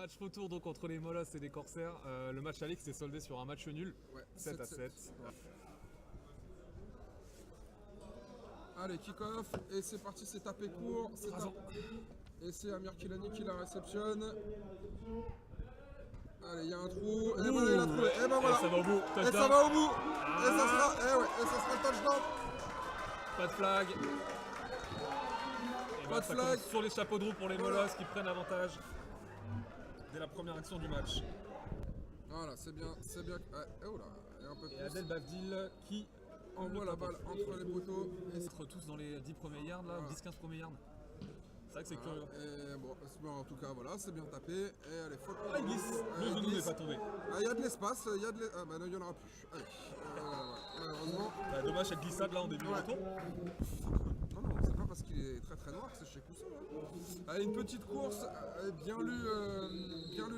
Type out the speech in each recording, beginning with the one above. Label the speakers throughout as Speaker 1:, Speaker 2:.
Speaker 1: Match retour donc entre les Molosses et les Corsaires. Le match aller qui s'est soldé sur un match nul,
Speaker 2: Ouais,
Speaker 1: 7 à 7.
Speaker 2: Allez, kick-off, et c'est parti, c'est tapé court. Et c'est Amir Kilani qui la réceptionne. Allez, il y a un trou. Et ben il a trouvé. Et ben voilà.
Speaker 1: Et ça va au bout.
Speaker 2: Et ça va au bout. Et ça sera, et ça sera le touchdown.
Speaker 1: Pas de flag.
Speaker 2: Pas de flag.
Speaker 1: Sur les chapeaux de roue pour les Molosses qui prennent avantage dès la première action du match.
Speaker 2: Voilà, c'est bien. C'est bien. Oh là, et un peu
Speaker 1: Et
Speaker 2: plus.
Speaker 1: Adel Bavdil qui
Speaker 2: Envoie la balle entre les poteaux.
Speaker 1: Et se tous dans les 10 premiers yards là,
Speaker 2: Voilà.
Speaker 1: 10-15 premiers yards. C'est vrai que c'est curieux.
Speaker 2: Et bon, en tout cas, voilà, c'est bien tapé. Et allez, faute.
Speaker 1: Ah, il glisse. Le genou n'est pas tombé.
Speaker 2: Il y a de l'espace, il y a de l'espace. Ah bah non, il n'y en aura plus. Allez, malheureusement.
Speaker 1: Bah, dommage cette glissade là en début de retour.
Speaker 2: Non, c'est pas parce qu'il est très très noir que c'est chez Coussin. Allez, une petite course, bien lu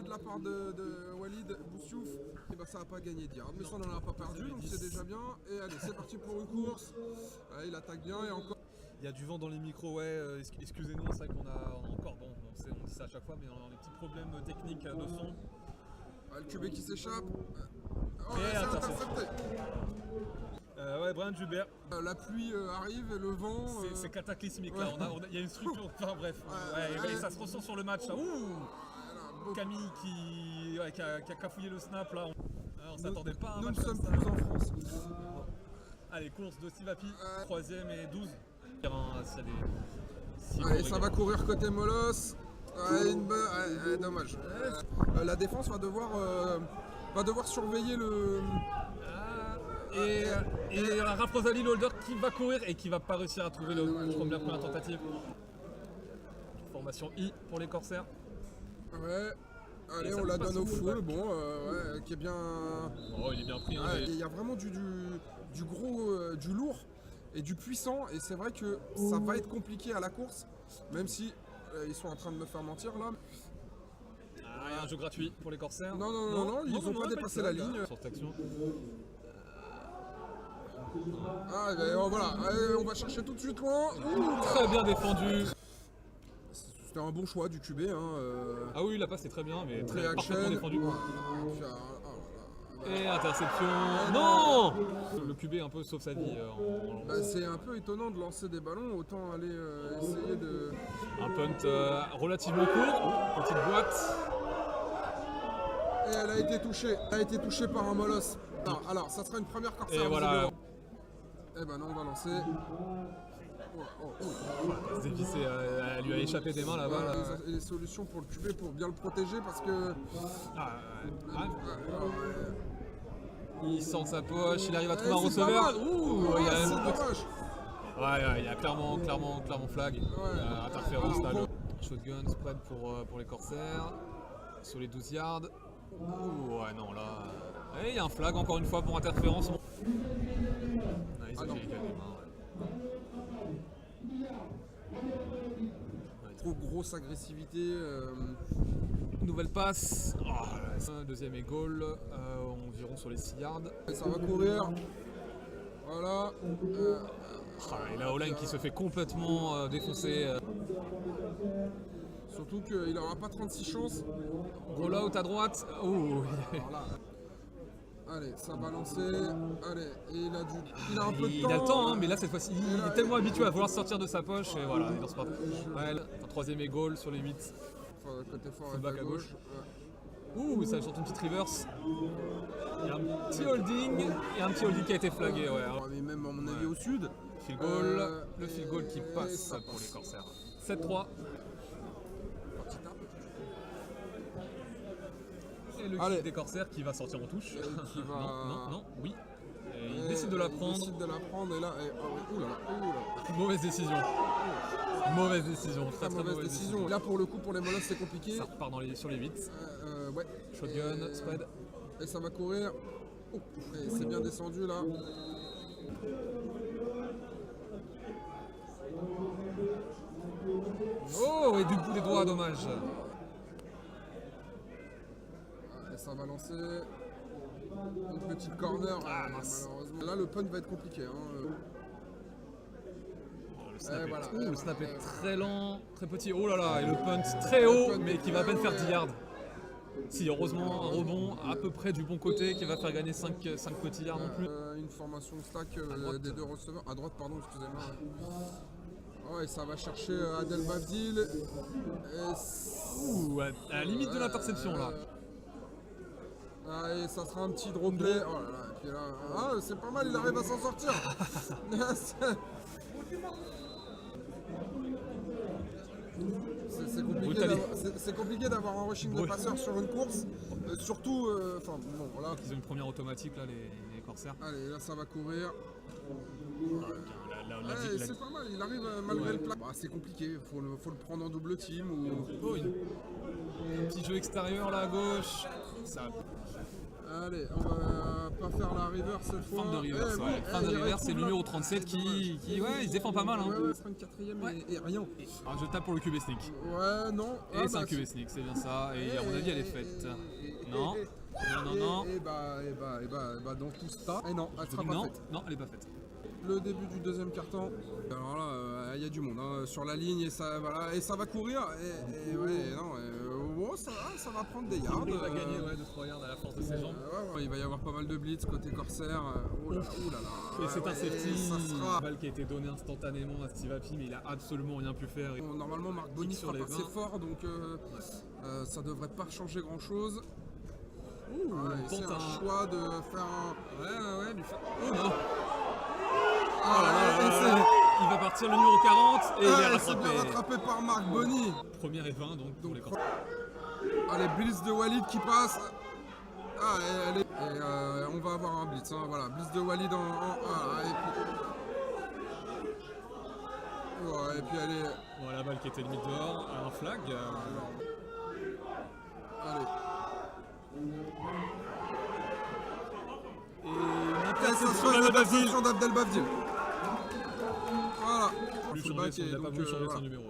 Speaker 2: de la part de Walid Boussiouf. Et bah ça n'a pas gagné de yard, mais ça on n'en a pas perdu, donc c'est déjà bien. Et allez, c'est parti pour une course. Allez, il attaque bien et encore.
Speaker 1: Il y a du vent dans les micros, ouais, excusez-nous, c'est vrai qu'on a encore, bon, on dit ça à chaque fois, mais on a des petits problèmes techniques de son.
Speaker 2: Le QB qui s'échappe. Oh,
Speaker 1: Et
Speaker 2: c'est
Speaker 1: attention.
Speaker 2: intercepté.
Speaker 1: Ouais, Brian Dubert,
Speaker 2: La pluie arrive et le vent.
Speaker 1: c'est cataclysmique là, il y a une structure, enfin bref,
Speaker 2: Ouais.
Speaker 1: et ça se ressent sur le match. Ça. Ouh,
Speaker 2: Voilà,
Speaker 1: Camille qui a cafouillé le snap là, on s'attendait pas à un
Speaker 2: nous
Speaker 1: match
Speaker 2: ne
Speaker 1: comme
Speaker 2: sommes
Speaker 1: ça.
Speaker 2: plus en France.
Speaker 1: Allez, course de Sivapi, 3ème et 12.
Speaker 2: Allez, ça va courir côté Molosse. Dommage. La défense va devoir surveiller le.
Speaker 1: Et Raph Rosalie, le holder qui va courir et qui va pas réussir à trouver la première tentative. Formation I pour les Corsaires.
Speaker 2: Ouais. Allez,
Speaker 1: Et ça
Speaker 2: on la
Speaker 1: passe
Speaker 2: donne au
Speaker 1: au
Speaker 2: full. Bon, qui est bien.
Speaker 1: Oh, il est bien pris. Hein,
Speaker 2: Il y a vraiment du gros, du lourd et du puissant. Et c'est vrai que ça va être compliqué à la course, même si ils sont en train de me faire mentir là.
Speaker 1: Il y a un jeu gratuit pour les Corsaires.
Speaker 2: Non, ils n'ont pas dépassé la ligne.
Speaker 1: Sur cette action.
Speaker 2: Ah, voilà, allez, on va chercher tout de suite loin.
Speaker 1: Très bien défendu.
Speaker 2: C'était un bon choix du QB.
Speaker 1: Ah oui, la passe est très bien, mais très
Speaker 2: Reaction.
Speaker 1: parfaitement défendu.
Speaker 2: Oh là là.
Speaker 1: Et interception. Non. Le QB un peu sauve sa vie.
Speaker 2: C'est un peu étonnant de lancer des ballons, autant aller essayer de.
Speaker 1: Un punt relativement court. Petite boîte.
Speaker 2: Et elle a été touchée. Elle a été touchée par un molosse. Non, alors, ça sera une première Corsaire.
Speaker 1: Et voilà.
Speaker 2: Eh ben non, on va lancer.
Speaker 1: Se dévisser, elle lui a échappé des mains là-bas. Là.
Speaker 2: Et les solutions pour le QB pour bien le protéger parce que.
Speaker 1: Il sent sa poche, il arrive à trouver un
Speaker 2: c'est
Speaker 1: receveur.
Speaker 2: pas mal.
Speaker 1: Il y a
Speaker 2: C'est
Speaker 1: un petit-
Speaker 2: dommage.
Speaker 1: Ouais, il y a clairement flag. Interférence là.
Speaker 2: alors,
Speaker 1: Shotgun spread pour les Corsaires. Sur les 12 yards. Ouais, non, là. Et il y a un flag encore une fois pour interférence. Nice,
Speaker 2: non.
Speaker 1: j'ai gagné,
Speaker 2: Trop grosse agressivité.
Speaker 1: Nouvelle passe. Deuxième et goal. Environ sur les 6 yards.
Speaker 2: Et ça va courir. Voilà.
Speaker 1: Et la O-line qui se fait complètement défoncer.
Speaker 2: Surtout qu'il n'aura pas 36 chances.
Speaker 1: Roll out à droite.
Speaker 2: Voilà. Allez, ça va lancer. Allez, et il a un peu de temps.
Speaker 1: Il a le temps, hein, mais là cette fois-ci, il est tellement habitué à vouloir sortir de sa poche. Et voilà, il lance pas. Ouais, un troisième et goal sur les 8.
Speaker 2: Côté fort
Speaker 1: Fullback
Speaker 2: à
Speaker 1: à
Speaker 2: gauche.
Speaker 1: Ça sort une petite reverse. Il y a un petit holding. Et un petit holding qui a été flagué. Ouais.
Speaker 2: Mais même à mon avis au sud.
Speaker 1: Field goal. Le
Speaker 2: et-
Speaker 1: field goal qui
Speaker 2: et
Speaker 1: passe
Speaker 2: ça
Speaker 1: pour
Speaker 2: passe.
Speaker 1: les Corsaires. 7-3. Et le
Speaker 2: Allez.
Speaker 1: kick des Corsaires qui va sortir en touche.
Speaker 2: qui va-
Speaker 1: Non, oui. Et il décide de la prendre.
Speaker 2: Il décide de la prendre et là. Oulala.
Speaker 1: Mauvaise décision. Mauvaise décision. Très
Speaker 2: Mauvaise décision. Là pour le coup pour les molosses c'est compliqué.
Speaker 1: Ça repart sur les 8.
Speaker 2: Ouais.
Speaker 1: Shotgun,
Speaker 2: Et-
Speaker 1: spread.
Speaker 2: Et ça va courir. Et c'est bien descendu là.
Speaker 1: Oh, et du bout des doigts, dommage.
Speaker 2: Et ça va lancer. Une petite corner. Malheureusement. Là le punt va être compliqué.
Speaker 1: Le snap,
Speaker 2: voilà.
Speaker 1: le snap est très lent, très petit. Oh là là, et le punt très haut, mais qui va à peine faire 10 yards. Si, heureusement, un rebond à peu près du bon côté qui va faire gagner 5 petits yards non plus.
Speaker 2: Une formation stack
Speaker 1: droite.
Speaker 2: des deux receveurs. À droite, pardon, excusez-moi. Ouais, ça va chercher Adel Bavdil.
Speaker 1: Ouh, à la limite de l'interception là.
Speaker 2: Et ça sera un petit drop play. Oh là là, et puis là, c'est pas mal, il arrive à s'en sortir. C'est compliqué d'avoir un rushing de passeur sur une course. Surtout, enfin bon, voilà.
Speaker 1: Ils ont une première automatique là, les Corsaires.
Speaker 2: Allez, là ça va courir.
Speaker 1: La
Speaker 2: C'est pas mal, il arrive malgré le plat. Bah, c'est compliqué, faut le prendre en double team.
Speaker 1: Oh, un petit jeu extérieur là à gauche. Ça...
Speaker 2: Allez, on va pas faire la reverse cette fois.
Speaker 1: Fin de reverse, fin de reverse, c'est le numéro 37 qui ouais, il se défend pas mal. Hein.
Speaker 2: Ouais, 4ème et rien.
Speaker 1: Alors je tape pour le QB sneak.
Speaker 2: Ouais, non.
Speaker 1: Et c'est un QB sneak, c'est bien ça. Et à mon avis, elle est faite. Non. Non.
Speaker 2: Et bah, dans tout ça. Et non, elle sera pas faite.
Speaker 1: Non, elle est pas faite.
Speaker 2: Le début du deuxième carton. Alors là, il y a du monde hein, sur la ligne et ça, voilà, et ça va courir. Et ouais, non, ça va prendre des yards.
Speaker 1: Il va gagner 2-3 yards à la force de ses jambes.
Speaker 2: Il va y avoir pas mal de blitz côté Corsair. Oh là là.
Speaker 1: Et c'est un safety.
Speaker 2: Ça sera...
Speaker 1: Une balle qui a été donnée instantanément à Steve Happy, mais il a absolument rien pu faire.
Speaker 2: Normalement, Marc Boni sera assez fort, donc ça devrait pas changer grand chose. C'est un choix de faire un.
Speaker 1: Ouais, du fait. Oh non! Il va partir le numéro 40 et il est rattrapé.
Speaker 2: Bien rattrapé par Marc Boni.
Speaker 1: Première et 20 donc pour les Corsaires.
Speaker 2: Allez, blitz de Walid qui passe. Et on va avoir un blitz. Hein, voilà, blitz de Walid en 1. Et puis allez.
Speaker 1: Voilà la balle qui était limite dehors, un flag.
Speaker 2: Allez.
Speaker 1: Et une
Speaker 2: interception d'Abdel Bavdil. Voilà.
Speaker 1: Il n'a pas voulu changer son numéro.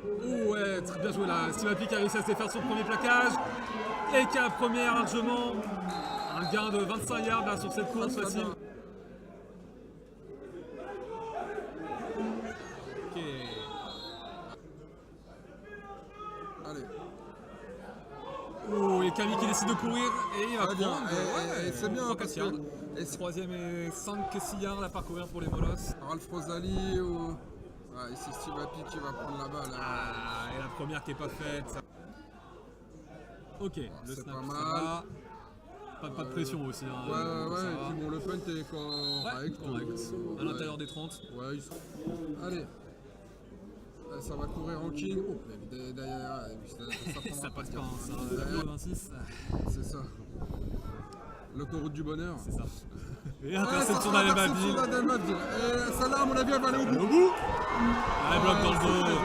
Speaker 1: Oh ouais, très bien joué là. Steve Happy qui a réussi à se faire son premier plaquage. Et qui a première largement. Un gain de 25 yards là sur cette course facile. Ok.
Speaker 2: Allez.
Speaker 1: Oh, et Camille qui décide de courir et il va prendre.
Speaker 2: C'est bien.
Speaker 1: 3-4 yards. Troisième et 5-6 yards à parcourir pour les Molosses.
Speaker 2: Ralph Rosali ou... et c'est Steve Happy qui va prendre la balle.
Speaker 1: Et la première qui n'est pas faite. Ça... Ok, le
Speaker 2: c'est
Speaker 1: snap
Speaker 2: pas mal.
Speaker 1: Pas de pression aussi. Hein,
Speaker 2: et puis bon, le punt est correct.
Speaker 1: À l'intérieur des 30.
Speaker 2: Ouais, ils sont... Allez. Ça va courir en king. Oh, derrière,
Speaker 1: ça passe pas, hein, ça. 26.
Speaker 2: C'est ça. L'autoroute du bonheur.
Speaker 1: C'est ça. Et interception d'Adel Bavdil.
Speaker 2: Et celle-là, à mon avis, elle va aller au bout.
Speaker 1: Elle bloque dans le dos.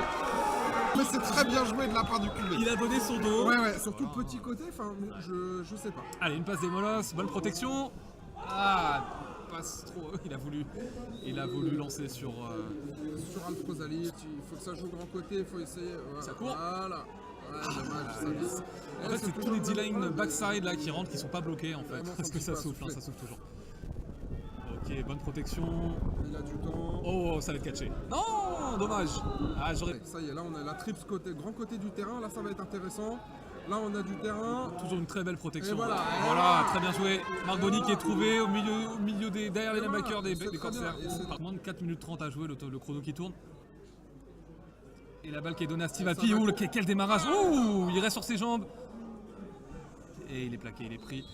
Speaker 2: Mais c'est très bien joué de la part du QB.
Speaker 1: Il a donné son dos.
Speaker 2: Ouais, surtout le petit côté, enfin, je sais pas.
Speaker 1: Allez, une passe des Molosses, bonne protection. Passe trop. Il a voulu lancer sur
Speaker 2: Alf Rosali. Il faut que ça joue grand côté, il faut essayer.
Speaker 1: Ça court.
Speaker 2: Voilà. Dommage, ça vise.
Speaker 1: En fait, c'est tous les D-line backside là qui rentrent qui sont pas bloqués en fait. Parce que ça souffle, ça souffle toujours. Ok, bonne protection.
Speaker 2: Il a du temps.
Speaker 1: Oh, ça va être catché. Non, dommage.
Speaker 2: Ça y est, là on a la trips côté, grand côté du terrain. Là, ça va être intéressant. Là, on a du terrain.
Speaker 1: Toujours une très belle protection.
Speaker 2: Et voilà,
Speaker 1: très bien joué. Marc Boni qui est trouvé au milieu derrière les linebackers des Corsaires. Par moins de 4 minutes 30 à jouer, le chrono qui tourne. Et la balle qui est donnée à Steve Happy. Quel démarrage. Il reste sur ses jambes. Et il est plaqué, il est pris.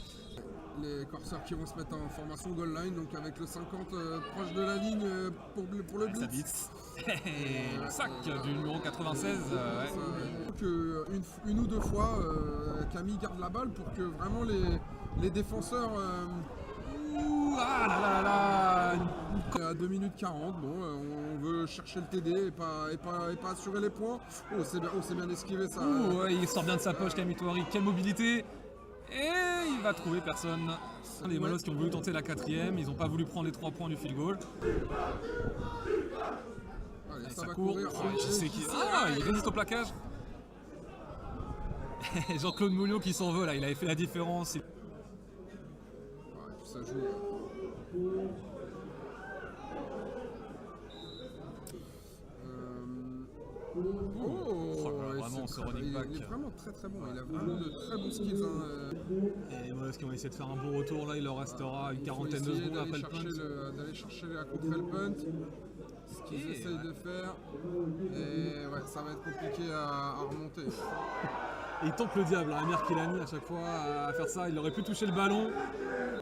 Speaker 2: Les Corsaires qui vont se mettre en formation goal line, donc avec le 50 proche de la ligne pour le blitz.
Speaker 1: Le sac du numéro 96.
Speaker 2: Une ou deux fois, Camille garde la balle pour que vraiment les défenseurs... À 2 minutes 40, bon, on veut chercher le TD et pas assurer les points. C'est bien esquivé ça.
Speaker 1: Il sort bien de sa poche, Camille Touari. Quelle mobilité! Et il va trouver personne. Les Molosses qui ont voulu tenter la 4ème, ils n'ont pas voulu prendre les 3 points du field goal.
Speaker 2: Allez,
Speaker 1: ça court. Il résiste au plaquage. Jean-Claude Mouliot qui s'en veut là, il avait fait la différence.
Speaker 2: Ça joue.
Speaker 1: bon ce running back.
Speaker 2: Il est vraiment très très bon, il a vraiment de très bons skills.
Speaker 1: Et voilà, ce qu'ils vont essayer de faire un bon retour là, il leur restera une quarantaine de secondes après le punt.
Speaker 2: D'aller chercher la contre le punt, ce qu'ils essayent de faire. Et ouais, ça va être compliqué à remonter.
Speaker 1: Et il tente le diable, hein. Amir Kilani à chaque fois à faire ça, il aurait pu toucher le ballon.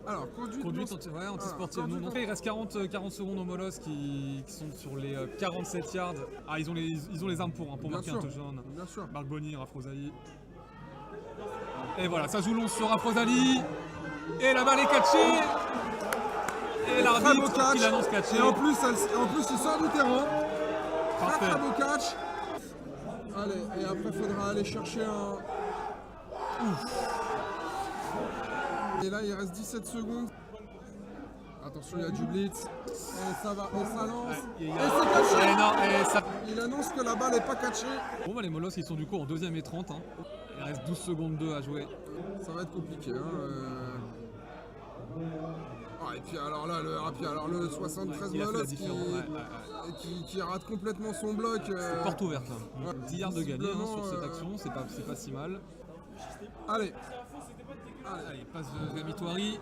Speaker 2: Alors, conduite
Speaker 1: anti-sportive. Il reste 40 secondes aux Molosses qui sont sur les 47 yards. Ah, ils ont les armes pour marquer un touchdown.
Speaker 2: Bien sûr.
Speaker 1: Barboni, Rafrozali. Et voilà, ça joue long sur Rafrozali. Et la balle est catchée. Et l'arbitre qui l'annonce catché.
Speaker 2: Et en plus, il sort du terrain.
Speaker 1: Parfait.
Speaker 2: Très beau catch. Allez, et après, il faudra aller chercher un... Ouf. Et là, il reste 17 secondes. Attention, il y a du blitz. Et ça va, et ça lance.
Speaker 1: Et
Speaker 2: c'est catché.
Speaker 1: ça...
Speaker 2: Il annonce que la balle n'est pas catchée.
Speaker 1: Bon, bah, les Molosses, ils sont du coup en 2ème et 30. Hein. Il reste 12 secondes 2 à jouer.
Speaker 2: Ça va être compliqué. Hein. Ah, et puis alors là, le 73 Molosse qui rate complètement son bloc.
Speaker 1: C'est porte ouverte. Là. 10 yards de gagné sur cette action, c'est pas si mal.
Speaker 2: Allez,
Speaker 1: passe de Gamitoiri.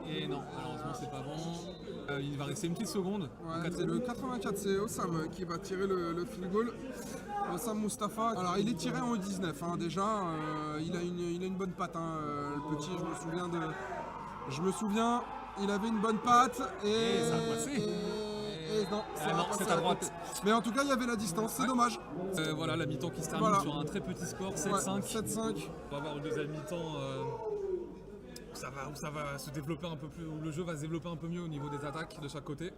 Speaker 1: Et non, malheureusement c'est pas bon. Il va rester une petite seconde.
Speaker 2: Ouais, c'est le 84, c'est Osam qui va tirer le field goal. Osam Mustafa. Alors il est tiré en U19 hein, déjà. Il a une bonne patte. Hein, le petit, je me souviens, il avait une bonne patte et
Speaker 1: ça a passé.
Speaker 2: Non,
Speaker 1: c'est à droite.
Speaker 2: Mais en tout cas, il y avait la distance, c'est dommage.
Speaker 1: Voilà, la mi-temps qui se termine sur un très petit score, 7-5.
Speaker 2: Ouais, 7-5.
Speaker 1: On va avoir une deuxième mi-temps où ça va se développer un peu plus, où le jeu va se développer un peu mieux au niveau des attaques de chaque côté.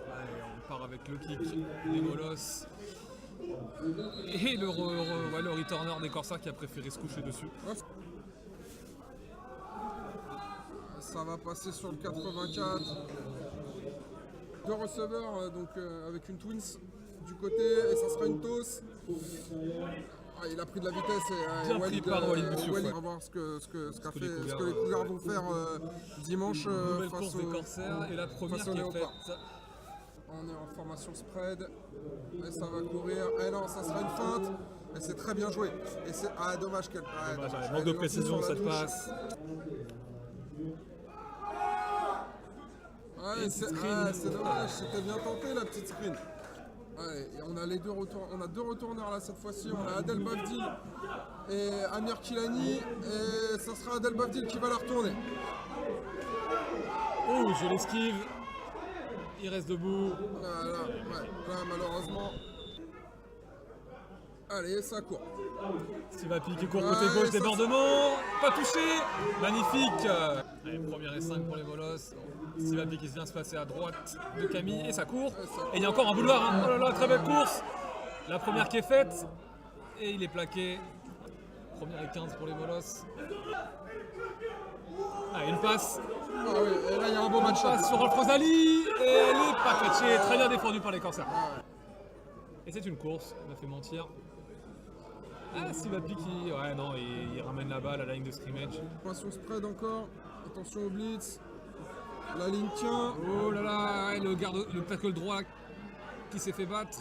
Speaker 1: Allez, on part avec le kick des Molosses. Et le returner des Corsairs qui a préféré se coucher dessus.
Speaker 2: Ça va passer sur le 84. Deux receveurs donc, avec une twins du côté et ça sera une toss. Ah, il a pris de la vitesse et
Speaker 1: Walid Boussiouf.
Speaker 2: On va voir ce que les Cougars vont faire dimanche face
Speaker 1: aux Corsairs et la première qui est faite.
Speaker 2: On est en formation spread et ça va courir. Et non, ça sera une feinte. Et c'est très bien joué. Et c'est dommage qu'elle.
Speaker 1: Manque de précision cette passe.
Speaker 2: Ouais, c'est dommage, c'était bien tenté la petite screen. Ouais, et on a deux retourneurs là cette fois-ci, on a Adel Bavdil et Amir Kilani et ça sera Adel Bavdil qui va la retourner.
Speaker 1: Oh, je l'esquive. Il reste debout.
Speaker 2: Là malheureusement. Allez, ça court.
Speaker 1: Steve Happy qui court côté gauche, débordement, pas touché, magnifique. Allez, première et 5 pour les Molosses. Steve Happy qui vient se passer à droite de Camille et ça court. Et il y a encore un boulevard, hein. Oh là là, très belle course. La première qui est faite et il est plaqué. Première et 15 pour les Molosses. Ah, une passe.
Speaker 2: Ah oui, et là il y a un beau match.
Speaker 1: Passe sur Rafrozali et elle est pas catchée, très bien défendue par les Corsairs. Et c'est une course, il m'a fait mentir. Ah, Steve Happy qui. Ouais, non, il ramène la balle à la ligne de scrimmage.
Speaker 2: Formation spread encore. Attention au blitz. La ligne tient.
Speaker 1: Oh là là, le tackle droit qui s'est fait battre.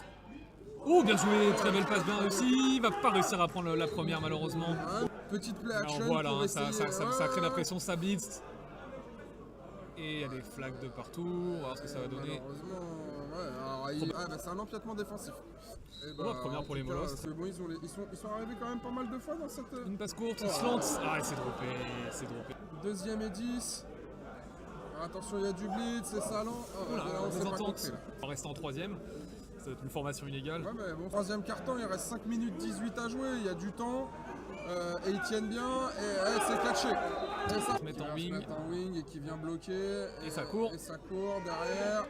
Speaker 1: Oh, bien joué, très belle passe, bien réussie. Il va pas réussir à prendre la première, malheureusement.
Speaker 2: Ouais, petite play action.
Speaker 1: Voilà, hein, ça crée la pression, ça blitz. Et il y a des flags de partout. On va voir ce que ça va donner.
Speaker 2: Malheureusement, c'est un empiètement défensif.
Speaker 1: Première pour les Molosses.
Speaker 2: Bon, ils sont arrivés quand même pas mal de fois dans cette.
Speaker 1: Une passe courte, il se lance. Ah, c'est droppé.
Speaker 2: Deuxième et 10. Attention, il y a du blitz, c'est salant.
Speaker 1: On reste en troisième. Ça va être une formation illégale.
Speaker 2: Ouais, mais bon, troisième carton, il reste 5 minutes 18 à jouer. Il y a du temps. Et ils tiennent bien. Et c'est catché. Et ça
Speaker 1: se met en
Speaker 2: wing et qui vient bloquer.
Speaker 1: Et ça court.
Speaker 2: Et ça court derrière.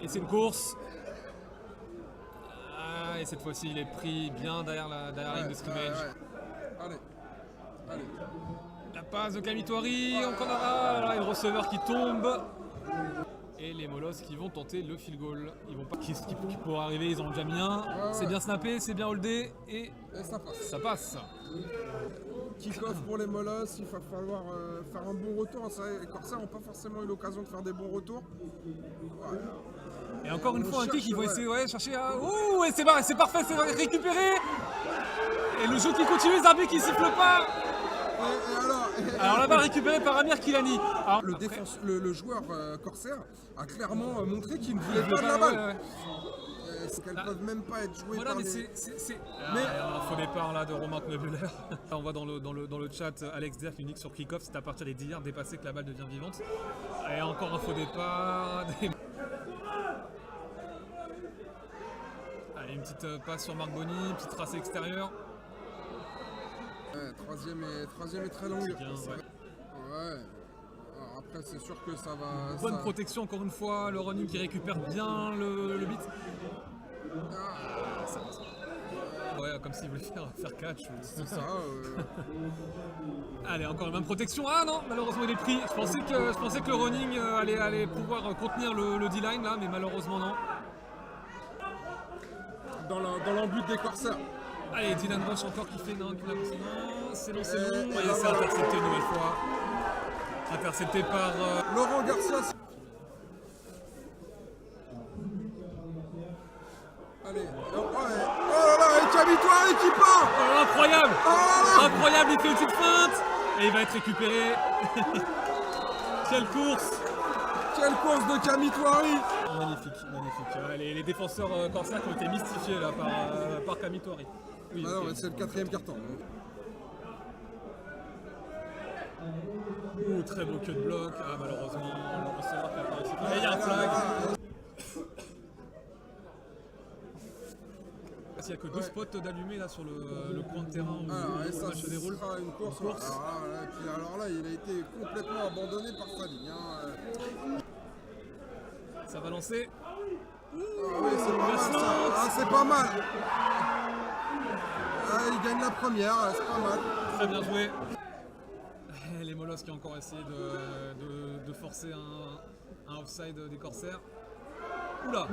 Speaker 1: Et c'est une course. Ah, et cette fois-ci, il est pris bien derrière la ligne de scrimmage.
Speaker 2: Allez.
Speaker 1: La passe de Kamitoari, encore là, le receveur qui tombe. Et les Molosses qui vont tenter le field goal. Ils vont pas. Qui pourra arriver, ils en ont déjà mis un. C'est bien snappé, c'est bien holdé et
Speaker 2: ça passe.
Speaker 1: Ça passe.
Speaker 2: Kick-off pour les molosses, il va falloir faire un bon retour. C'est vrai, les Corsaires n'ont pas forcément eu l'occasion de faire des bons retours. Ouais.
Speaker 1: Et encore une
Speaker 2: On
Speaker 1: fois, un kick,
Speaker 2: cherche,
Speaker 1: ils vont
Speaker 2: ouais.
Speaker 1: essayer de chercher à. Ouh, et c'est parfait, c'est récupéré. Et le jeu qui continue, les arbitres qui sifflent pas. Alors la balle récupérée par Amir Kilani. Alors,
Speaker 2: Le,
Speaker 1: après,
Speaker 2: le joueur corsaire a clairement montré qu'il ne voulait
Speaker 1: il
Speaker 2: pas
Speaker 1: veut
Speaker 2: de la
Speaker 1: pas,
Speaker 2: balle.
Speaker 1: ouais.
Speaker 2: C'est qu'elles
Speaker 1: Ah.
Speaker 2: peuvent même pas être jouées
Speaker 1: Voilà,
Speaker 2: par
Speaker 1: mais
Speaker 2: les...
Speaker 1: c'est. Un faux départ là de Romain Knebüller. On voit dans le chat Alex Der qui nous dit que sur kick-off, c'est à partir des 10 yards dépassés que la balle devient vivante. Et encore un faux départ. Allez, une petite passe sur Marc Bonny, une petite tracé extérieure.
Speaker 2: Ouais, troisième est très longue.
Speaker 1: C'est bien,
Speaker 2: C'est
Speaker 1: ouais.
Speaker 2: vrai. Ouais. Alors après, c'est sûr que ça va...
Speaker 1: Bonne
Speaker 2: ça-
Speaker 1: protection encore une fois, le running qui récupère bien le beat.
Speaker 2: Ah,
Speaker 1: Ça passe. Ouais, comme s'il voulait faire catch.
Speaker 2: c'est ça.
Speaker 1: Allez, encore la même protection. Ah non, malheureusement il est pris. Je pensais que le running allait pouvoir contenir le D-line là, mais malheureusement non.
Speaker 2: Dans l'embut des Corsaires.
Speaker 1: Allez, Dylan Bosch encore qui fait non, c'est long, c'est long.
Speaker 2: Et
Speaker 1: Et
Speaker 2: ben
Speaker 1: c'est
Speaker 2: voilà.
Speaker 1: intercepté une nouvelle fois. Intercepté par.
Speaker 2: Laurent Garcia. Allez. Oh là là, et Camitoire qui part.
Speaker 1: Oh, incroyable!
Speaker 2: Oh là là.
Speaker 1: Incroyable, il fait une petite feinte! Et il va être récupéré. Quelle course!
Speaker 2: Quelle course de Camitoiri.
Speaker 1: Magnifique, magnifique. Ouais, les défenseurs corsaires qui ont été mystifiés là par Kamitori. Oui,
Speaker 2: Ah non,
Speaker 1: ok.
Speaker 2: mais c'est le 4e carton.
Speaker 1: Ouh, très beau queue de bloc. Ah, malheureusement, le receveur qui a pas réussi. Et il y a un flag. Il n'y a que deux spots d'allumés là sur le coin de terrain où
Speaker 2: Alors, et
Speaker 1: le
Speaker 2: ça
Speaker 1: match se déroule.
Speaker 2: sera une course. Alors là, il a été complètement abandonné par sa ligne.
Speaker 1: Ça va lancer.
Speaker 2: Ah oui, c'est pas mal ça. Ah, c'est pas mal. Ah, il gagne la première, c'est pas mal.
Speaker 1: Très bien joué. Les Molosses qui ont encore essayé de forcer un offside des Corsaires. Oula,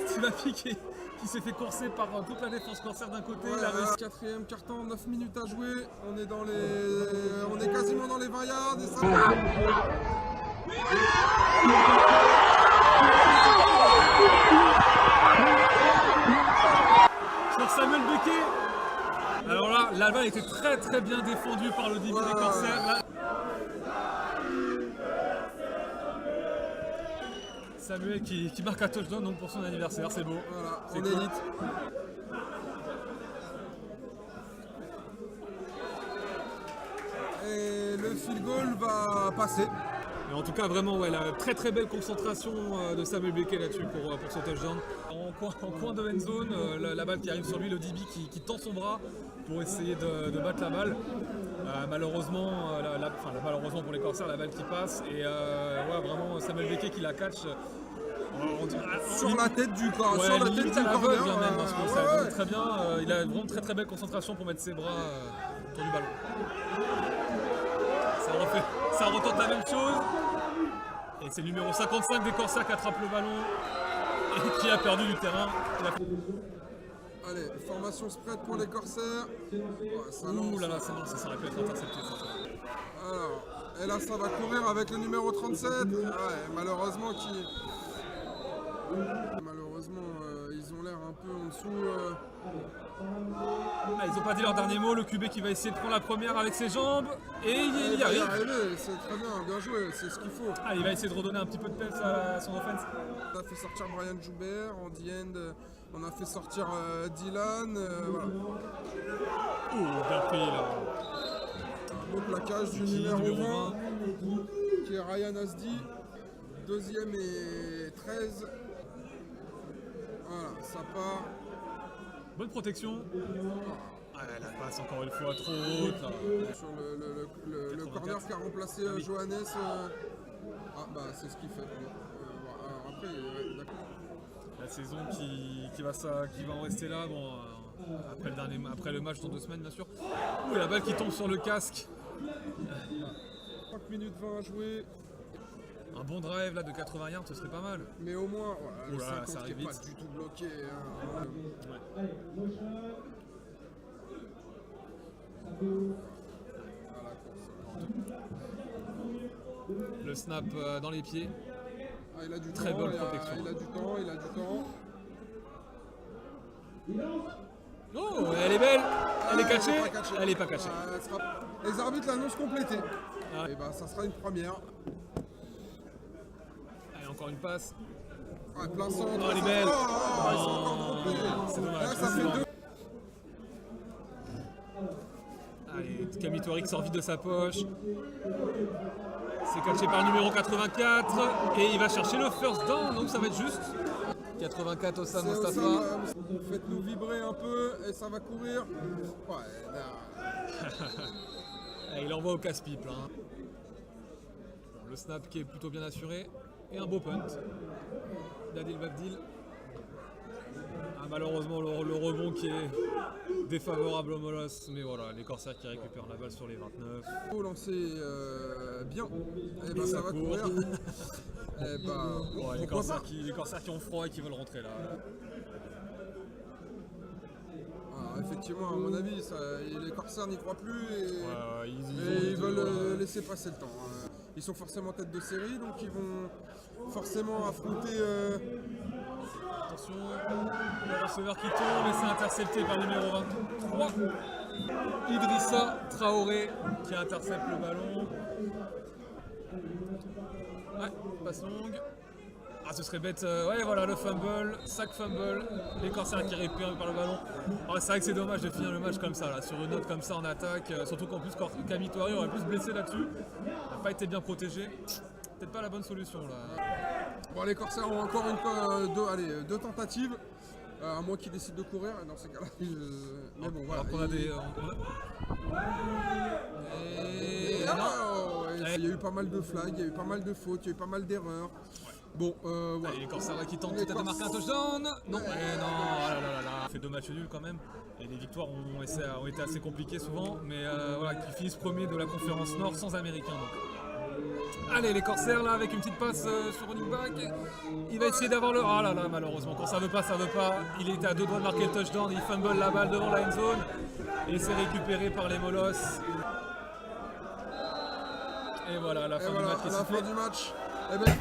Speaker 1: Stivapi qui s'est fait courser par toute la défense Corsaire d'un côté. Il a réussi.
Speaker 2: 4e carton, 9 minutes à jouer. On est quasiment dans les 20 yards. Et ça...
Speaker 1: Sur Samuel Becquet. Alors là, la balle était très très bien défendue par le début des Corsaires. Là. Samuel qui marque un touchdown donc pour son anniversaire, c'est beau.
Speaker 2: Voilà,
Speaker 1: C'est
Speaker 2: en
Speaker 1: cool.
Speaker 2: élite. Et le field goal va passer.
Speaker 1: Et en tout cas, vraiment, ouais, la très très belle concentration de Samuel Becquet là-dessus pour son touchdown. En coin de end zone, la balle qui arrive sur lui, le DB qui tend son bras pour essayer de battre la balle. Malheureusement, malheureusement pour les Corsaires, la balle qui passe. Et ouais, vraiment, Samuel Becquet qui la catch.
Speaker 2: Sur la tête du corps,
Speaker 1: Ouais,
Speaker 2: sur la tête
Speaker 1: limite
Speaker 2: du
Speaker 1: à l'aveugle,
Speaker 2: corner.
Speaker 1: même, parce que ça
Speaker 2: ouais,
Speaker 1: donne
Speaker 2: ouais.
Speaker 1: très bien. Il a vraiment très très belle concentration pour mettre ses bras autour du ballon. Ça retente la même chose. Et c'est le numéro 55 des Corsaires qui attrape le ballon et qui a perdu du terrain.
Speaker 2: Allez, formation spread pour les Corsaires. Ouais, ça
Speaker 1: Ouh
Speaker 2: lance.
Speaker 1: là là, c'est bon, ça aurait pu être intercepté. Ça.
Speaker 2: Alors, et là ça va courir avec le numéro 37. Ouais, malheureusement ils ont l'air un peu en dessous.
Speaker 1: Ah, ils n'ont pas dit leur dernier mot, le QB qui va essayer de prendre la première avec ses jambes. Et il
Speaker 2: Il
Speaker 1: y
Speaker 2: va y
Speaker 1: arrive.
Speaker 2: arriver, c'est très bien joué, c'est ce qu'il faut.
Speaker 1: Ah, il va essayer de redonner un petit peu de peps à son offense.
Speaker 2: On a fait sortir Brian Joubert, en D-end, on a fait sortir Dylan. Voilà.
Speaker 1: Ouh, bien pris là.
Speaker 2: Un beau plaquage du
Speaker 1: Qui,
Speaker 2: numéro
Speaker 1: numéro
Speaker 2: 20, qui est Ryan Asdi. Deuxième et 13. Voilà, ça part.
Speaker 1: Bonne protection. Ah, la passe encore une fois trop haute là.
Speaker 2: Sur le
Speaker 1: 84.
Speaker 2: corner qui a remplacé
Speaker 1: Ah oui.
Speaker 2: Johannes. Ah bah c'est ce qu'il fait. Alors après, ouais, d'accord.
Speaker 1: La saison qui va en rester là, bon, après le match dans 2 semaines bien sûr. Ouh, la balle qui tombe sur le casque.
Speaker 2: 5 minutes 20 à jouer,
Speaker 1: Un bon drive là de 80 yards, ce serait pas mal.
Speaker 2: mais au moins voilà, le
Speaker 1: Ouh là là,
Speaker 2: 50
Speaker 1: ça
Speaker 2: qui
Speaker 1: arrive
Speaker 2: est pas
Speaker 1: vite.
Speaker 2: du tout bloqué. Hein.
Speaker 1: Ouais.
Speaker 2: À la course.
Speaker 1: Le snap dans les pieds.
Speaker 2: Ah, il a du
Speaker 1: Très
Speaker 2: temps,
Speaker 1: bonne protection.
Speaker 2: il a du temps, il a du temps.
Speaker 1: Oh, elle est belle. Elle est
Speaker 2: Ah,
Speaker 1: catchée.
Speaker 2: pas catchée.
Speaker 1: Elle est pas catchée.
Speaker 2: Ah, elle sera- Les arbitres l'annoncent complétée.
Speaker 1: Ah.
Speaker 2: Et bah ça sera une première.
Speaker 1: Allez, encore une passe.
Speaker 2: Ah, plein centre.
Speaker 1: Oh, elle est belle.
Speaker 2: Ils sont encore trompés.
Speaker 1: C'est dommage.
Speaker 2: Là, ça
Speaker 1: C'est
Speaker 2: fait
Speaker 1: dommage.
Speaker 2: deux.
Speaker 1: Allez, Camille Touareg sort vite de sa poche. C'est catché par le numéro 84 et il va chercher le first down, donc ça va être juste. 84 Ossam
Speaker 2: C'est
Speaker 1: Mostafa.
Speaker 2: Osama. Faites-nous vibrer un peu et ça va courir. Ouais, là.
Speaker 1: Et il envoie au casse-pipe là. Hein. Bon, le snap qui est plutôt bien assuré et un beau punt d'Adil Babdil. Ah, malheureusement le rebond qui est défavorable au Molos, mais voilà, les Corsaires qui récupèrent la balle sur les 29.
Speaker 2: Faut lancer bien. Et ben
Speaker 1: Et
Speaker 2: ça
Speaker 1: ça
Speaker 2: va
Speaker 1: court.
Speaker 2: courir. Et bah,
Speaker 1: Bon, les,
Speaker 2: pourquoi
Speaker 1: Corsaires
Speaker 2: pas.
Speaker 1: les Corsaires qui ont froid et qui veulent rentrer là.
Speaker 2: Ah, effectivement, à mon avis, les Corsaires n'y croient plus et,
Speaker 1: Ouais,
Speaker 2: et ils veulent laisser passer le temps. Ils sont forcément tête de série, donc ils vont forcément affronter.
Speaker 1: Attention, le receveur qui tombe et c'est intercepté par le numéro 23. Idrissa Traoré qui intercepte le ballon. Ouais, passe longue. Ah, ce serait bête. Ouais, voilà, le fumble, sac fumble. Les Corsaires qui récupèrent par le ballon. Ah, c'est vrai que c'est dommage de finir le match comme ça, là, sur une note comme ça en attaque. Surtout qu'en plus, Camille Touareg aurait pu se blesser là-dessus. Il n'a pas été bien protégé. Peut-être pas la bonne solution là.
Speaker 2: Bon, les Corsaires ont encore deux tentatives. À moins qu'ils décident de courir, dans ces cas-là. Mais bon, voilà.
Speaker 1: Alors qu'on a des.
Speaker 2: Et
Speaker 1: Non.
Speaker 2: il y a eu pas mal de flags, il y a eu pas mal de fautes, il y a eu pas mal d'erreurs. Bon, voilà.
Speaker 1: Allez, les Corsaires là qui tentent
Speaker 2: Les
Speaker 1: peut-être de marquer un
Speaker 2: Corsaires-
Speaker 1: touchdown. Non, non, oh là là là là. On fait 2 matchs nuls quand même. Et les victoires ont été assez compliquées souvent. Mais voilà, qui finissent premier de la conférence Nord sans Américains. Donc. Allez, les Corsaires là avec une petite passe sur running back. Il va essayer d'avoir le. Ah là là, malheureusement, quand ça veut pas, ça veut pas. Il était à 2 doigts de marquer le touchdown. Il fumble la balle devant la end zone. Et c'est récupéré par les Molos. Et voilà, la fin
Speaker 2: Et
Speaker 1: du
Speaker 2: voilà,
Speaker 1: match qui
Speaker 2: à
Speaker 1: est
Speaker 2: la
Speaker 1: sifflée.
Speaker 2: fin du match, eh ben,